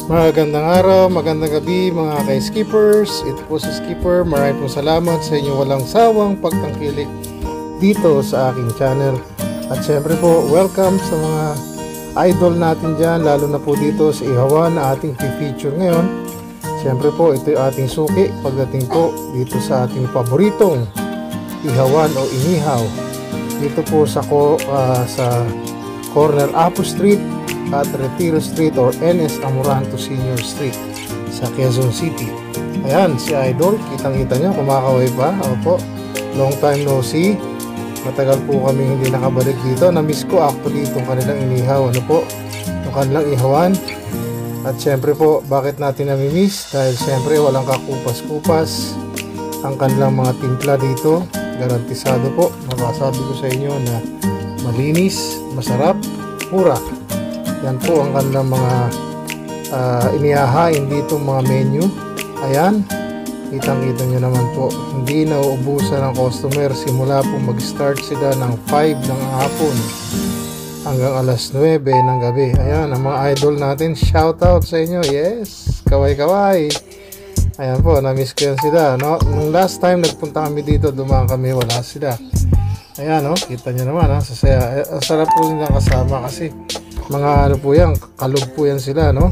Magandang araw, magandang gabi mga ka-skippers. Ito po si Skipper. Maraming po salamat sa inyong walang sawang pagtangkilik dito sa aking channel. At syempre po, welcome sa mga idol natin dyan, lalo na po dito sa Ihawan na ating feature ngayon. Syempre po, ito yung ating suki pagdating po dito sa ating paboritong Ihawan o Inihaw. Dito po sa corner Apo Street at Retiro Street or NS Amoranto Senior Street sa Quezon City. Ayan, si Idol, kitang-kita nyo, kumakaway pa. Opo, long time no see. Matagal po kami hindi nakabalik dito. Na-miss ko actually itong kanilang inihaw. Ano po? Itong kanilang ihawan. At syempre po, bakit natin nami-miss? Dahil syempre walang kakupas-kupas ang kanilang mga timpla dito. Garantisado po, masasabi ko sa inyo na malinis, masarap, mura. Yan po ang kanilang mga inihahain dito mga menu. Ayan, kitang-kita nyo naman po, hindi nauubusan ng customer simula po mag-start sila ng 5 ng hapon hanggang alas 9 ng gabi. Ayan, ang mga idol natin, shout out sa inyo. Yes, kaway-kaway. Ayan po, na-miss ko yan sila, no? Nung last time nagpunta kami dito, dumaan kami, wala sila. Ayan, no? Kita nyo naman, ha? Sasaya. Sarap po nilang kasama kasi mga ano po yan, kalog po yan sila, no?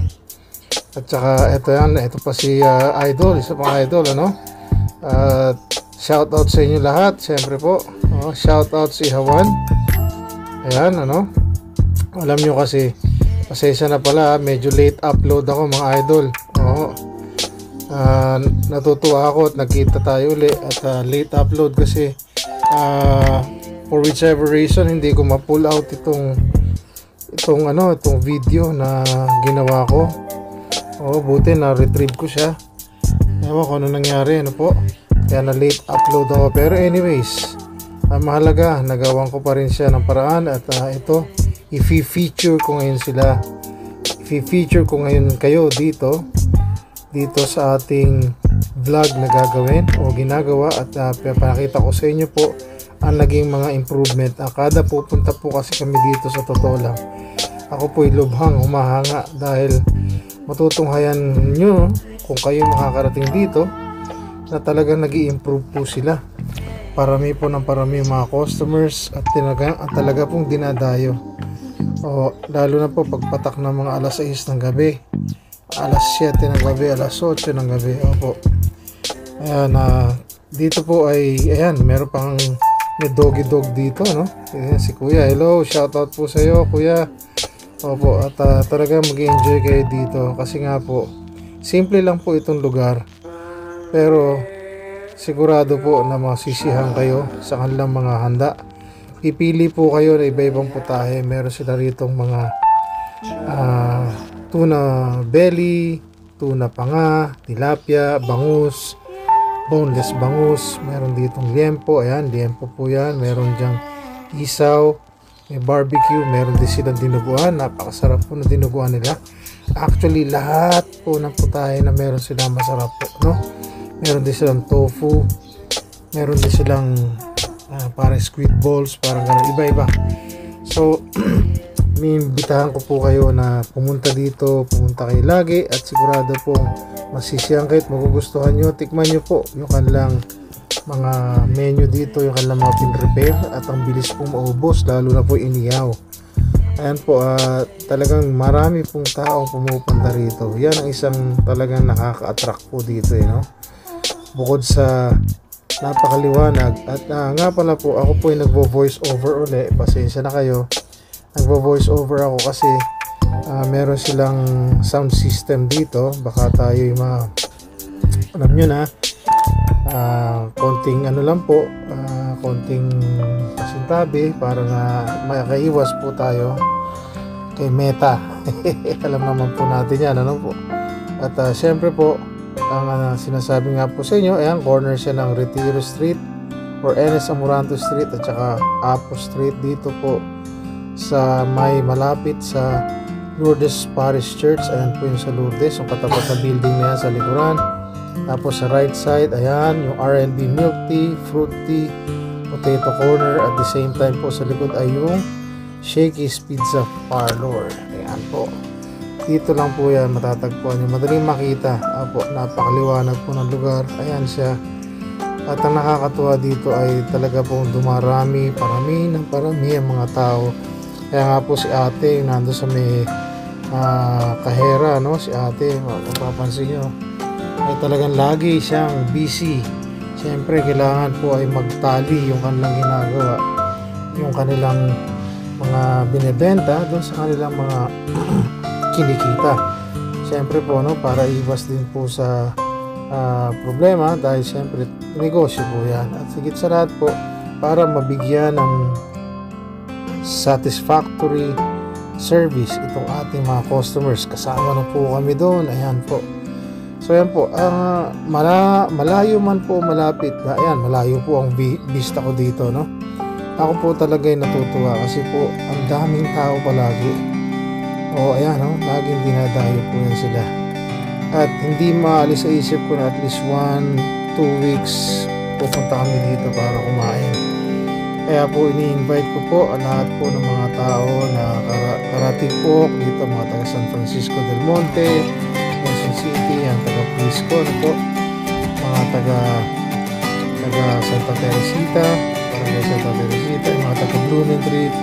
At saka ito yan, ito pa si Idol, isa pang Idol, ano? Shout out sa inyo lahat, siyempre po. Shout out si Ihawan. Ayan, ano? Alam nyo kasi, pasensya na pala, medyo late upload ako mga Idol. Natutuwa ako at nagkita tayo ulit at late upload kasi for whichever reason hindi ko ma-pull out itong video na ginawa ko. Buti na retrieve ko siya. Ewan ko ano nangyari, ano po, kaya na late upload ako. Pero anyways, mahalaga, nagawan ko pa rin siya ng paraan. At ito, i-feature ko ngayon sila. I-feature ko ngayon kayo dito sa ating vlog na gagawin o ginagawa. At pinakita ko sa inyo po ang naging mga improvement. Kada pupunta po kasi kami dito, sa totoo lang, ako po'y lubhang humahanga dahil matutunghayan nyo kung kayo makakarating dito na talagang nag-i-improve po sila. Parami po ng parami mga customers at talaga pong dinadayo. Lalo na po pagpatak ng mga alas 6 ng gabi, alas 7 ng gabi, alas 8 ng gabi. Opo. Ayan, dito po ay, ayan, meron pang may doggy dog dito, no? Ayan, si Kuya. Hello, shout out po sa iyo, Kuya. Opo, at talaga mag-enjoy kayo dito kasi nga po, simple lang po itong lugar. Pero sigurado po na masisiyahan kayo sa kanilang mga handa. Pipili po kayo na iba-ibang putahe. Meron sila ritong mga tuna belly, tuna panga, tilapia, bangus, boneless bangus. Meron ditong liempo. Ayan, liempo po yan. Meron dyang isaw, may barbecue. Meron din silang dinuguan. Napakasarap po na dinuguan nila. Actually, lahat po ng putahe na meron silang masarap po, no? Meron din silang tofu. Meron din silang parang squid balls, parang gano'n, iba-iba. So, inimbitahan ko po kayo na pumunta dito, pumunta kayo lagi at sigurado pong masisiyang kayo at magugustuhan nyo. Tikman nyo po yung kanilang mga menu dito, yung kanilang mga pin-repair at ang bilis pong maubos, lalo na po inihaw. Ayan po, talagang marami pong taong pumupunta rito. Yan ang isang talagang nakaka-attract po dito, no? Bukod sa napakaliwanag. At nga pala po, ako po ay nagvo-voice over ulit. Pasensya na kayo. Nagvo-voice over ako kasi meron silang sound system dito. Baka tayo yung alam nyo na, konting ano lang po, konting pasintabi para na makaiwas po tayo kay Meta. Alam naman po natin yan, ano po. At syempre po, ang sinasabi nga po sa inyo, ayan, corner siya ng Retiro Street or NS Amoranto Street at saka Apo Street. Dito po sa may malapit sa Lourdes Parish Church. Ayan po yung sa Lourdes, yung katapat na building na yan sa likuran. Tapos sa right side, ayan, yung R&B milk tea, fruit tea, potato corner. At the same time po sa likod ay yung Shakey's Pizza Parlor. Ayan po. dito lang po yan matatagpuan yung madaling makita. Apo, napakaliwanag po ng lugar. Ayan siya. At ang nakakatuwa dito ay talaga pong parami ang mga tao. Kaya nga po si ate nando sa may kahera, no? Si ate, mapapansin nyo ay talagang lagi siyang busy. Siyempre kailangan po ay magtali yung kanilang ginagawa, yung kanilang mga binebenta doon sa kanilang mga kinikita. Siyempre po, no, para iwas din po sa problema, dahil siyempre negosyo po yan. At higit sa lahat po, para mabigyan ng satisfactory service itong ating mga customers, kasama na po kami doon. Ayan po. So ayan po, malayo man po malapit, ayan, malayo po ang vista ko dito, no? Ako po talaga ay natutuwa kasi po ang daming tao palagi. O ayan, no? Laging dinadayo po yan sila. At hindi maalis sa isip ko na at least 1-2 weeks pupunta kami dito para kumain. Kaya po ini-invite ko po ang lahat po ng mga tao na karating po dito, mga taga San Francisco del Monte, Quezon City, ang taga Frisco, ano po, mga taga Santa Teresita, barangay Santa Teresita, yung mga taga Blumentritt,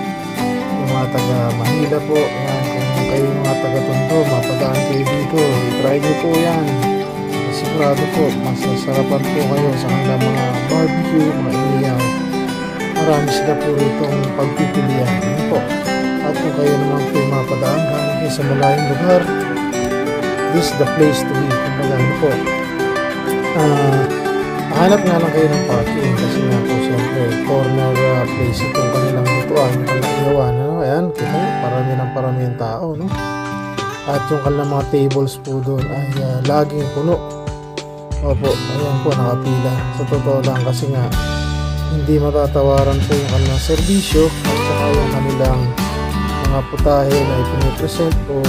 yung mga taga Manila po. Ayan, kung kayo mga taga Tondo, mapadaan kayo dito, i-try nyo po yan. Sigurado po, masasarapan po kayo sa kanilang mga barbecue, mga iniyaw. Marami sila po ritong pagpipilian. Yun po. At kung kayo naman po mapadaan kayo sa malayong lugar, this is the place to be. Kumbaga, ano po, hanap nga lang kayo ng parking kasi nga po siyempre corner place itong kanilang lutuan, yung kanilang iyawan, ano? Ayan, kita nyo, parami ng tao, no? At yung kanilang mga tables po doon ay laging puno. Opo, ayan po, nakapila. Sa totoo lang kasi nga hindi matatawaran po yung kanilang serbisyo at saka yung kanilang mga putahe na ipinipresent o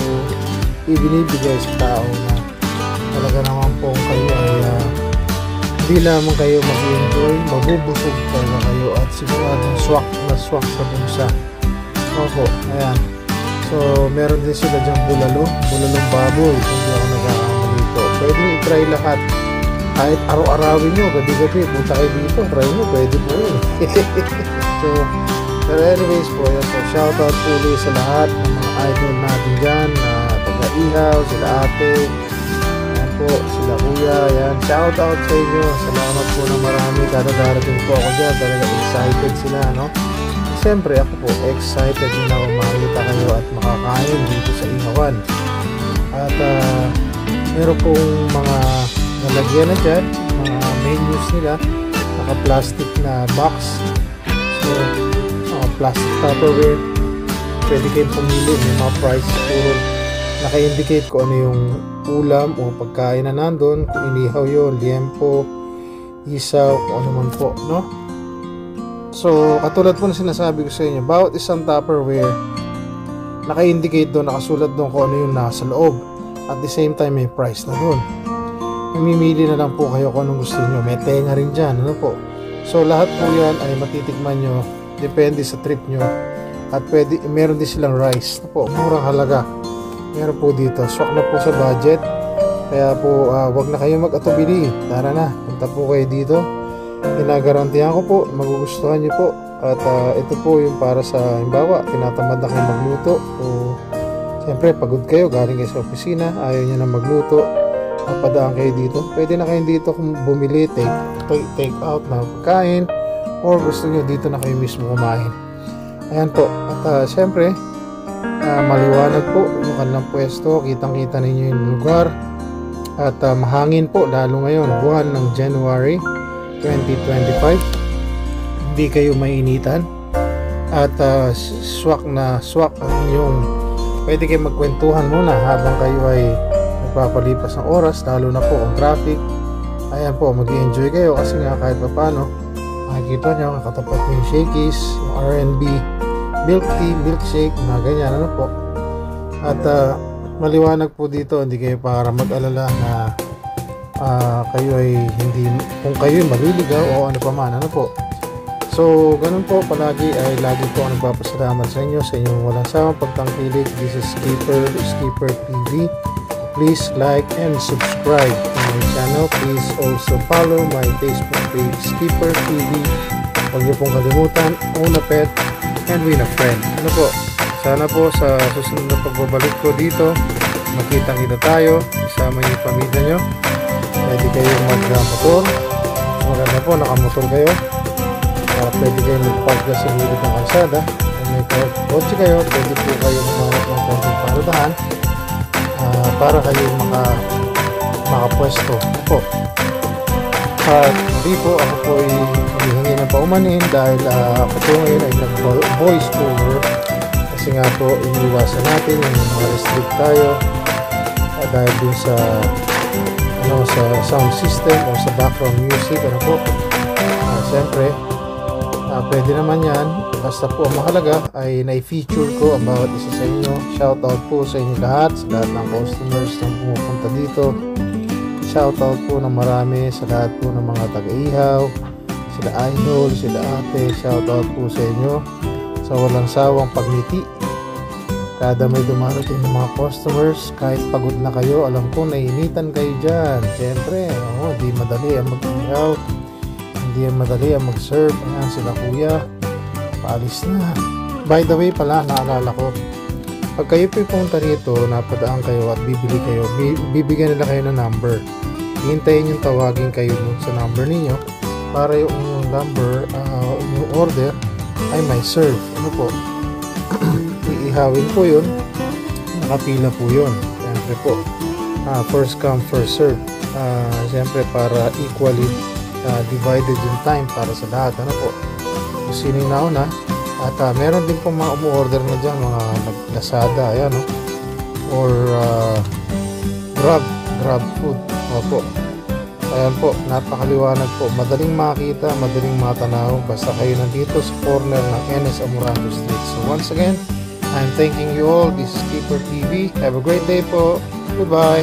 ibinibigay sa tao na talaga naman po kayo ay hindi lamang kayo mag-enjoy, mabubusog talaga kayo at siguradong swak sa bunsa. Opo, ayan. So, meron din sila dyang bulalong baboy kung hindi ako nagkakamali po. Pwede i-try lahat. Kahit araw-arawin nyo, gabi-gabi, punta kayo dito, try nyo, pwede po yun. So, pero anyways po, yan po, shoutout po ulit sa lahat ng mga idol natin dyan, taga-ihaw, sila ate, yan po, sila kuya, yan, shoutout sa inyo, salamat po na marami, kada darating po ako dyan, talaga excited sila, no? Siyempre, ako po, excited din ako makita kayo at makakain dito sa Ihawan. At, meron pong mga nalagyan na dyan, mga menus nila, naka-plastic na box. So, plastic tupperware, pwede kayong pumili, may mga prices puro naka-indicate kung ano yung ulam o pagkain na nandun, kung inihaw yun, liempo, isaw, kung ano man po, no? So, katulad po na sinasabi ko sa inyo, bawat isang tupperware, naka-indicate doon, nakasulat doon kung ano yung nasa loob. At the same time, may price na doon. Mamimili na lang po kayo kung anong gusto nyo. May tenga rin dyan, ano po. So, lahat po yan ay matitikman nyo. Depende sa trip nyo. At meron din silang rice. Ano po, murang halaga. Meron po dito. Swak na po sa budget. Kaya po, wag na kayo mag-atubili. Tara na, punta po kayo dito. Ginagarantihan ko po, magugustuhan nyo po. At ito po yung para sa, halimbawa, tinatamad na kayo magluto. O, siyempre, pagod kayo, galing kayo sa opisina, ayaw nyo na magluto. Mapadaan kayo dito, pwede na kayo dito kung bumili, take out na pagkain, or gusto nyo dito na kayo mismo kumain. Ayan po, at syempre maliwanag po yung kanilang pwesto, kitang kita ninyo yung lugar, at mahangin po lalo ngayon, buwan ng January 2025, hindi kayo mainitan, at swak ang inyong, pwede kayo magkwentuhan muna habang kayo ay papalipas ng oras, lalo na po kung traffic. Ayan po, mag-i-enjoy kayo kasi nga kahit pa paano makikita nyo, katapat nyo yung shakies, yung R&B milk tea, milkshake, mga ganyan, ano po. At maliwanag po dito, hindi kayo para mag-alala na kayo ay hindi, kung kayo ay maliligaw o ano pa man, ano po. So, ganun po palagi ay lagi po ang nagpapasalamat sa inyo sa inyong walang sawang pagtangkilik. This is Skipper TV. Please like and subscribe to my channel. Please also follow my Facebook page, Skipper TV. Huwag niyo pong kalimutan, own a pet and win a friend. Ano po? Sana po sa susunod na pagbabalik ko dito, makita-kita tayo, isama yung pamilya nyo. Pwede kayong mag-motor. Maganda po, nakamotor kayo. Pwede kayong magpagda sa gilid ng kalsada. Kung may kotse kayo, pwede po kayong umanap ng konting paradahan para kayo makapwesto po. At hindi po, ako po ay humihingi ng paumanhin dahil ako po ngayon ay nag-voice over kasi nga po iniwasan natin yung mga restrict tayo dahil dun sa sa sound system o sa background music. Ano po, siyempre pwede naman yan, basta po ang mahalaga ay na-feature ko ang bawat isa sa inyo. Shoutout po sa inyo lahat, sa lahat ng customers na pumupunta dito. Shoutout po ng marami sa lahat po ng mga taga-ihaw, sila idol, sila ate. Shoutout po sa inyo sa walang sawang pagngiti. Kada may dumarating ng mga customers, kahit pagod na kayo, alam ko nainitan kayo dyan. Siyempre, di madali ang mag-ihaw, hindi madali ang mag-serve. Ayan sila kuya, paalis na. By the way pala, naalala ko, pag kayo pupunta rito, napadaan kayo at bibili kayo, bibigyan nila kayo ng number. Hintayin yung tawagin kayo sa number ninyo para yung inyong number, yung order ay may serve. Ano po, iihawin po yun, nakapila po yun. Siyempre po, first come first serve. Siyempre para equally divided yung time para sa lahat. Ano po, kung sino yung nauna. At meron din po mga umu-order na dyan, mga Lazada, ayan, no? Or Grab food. Opo, ayan po, napakaliwanag po, madaling makita, madaling matanaw basta kayo nandito sa corner ng NS Amorando Street. So once again, I'm thanking you all. This is Skipper TV. Have a great day po. Goodbye.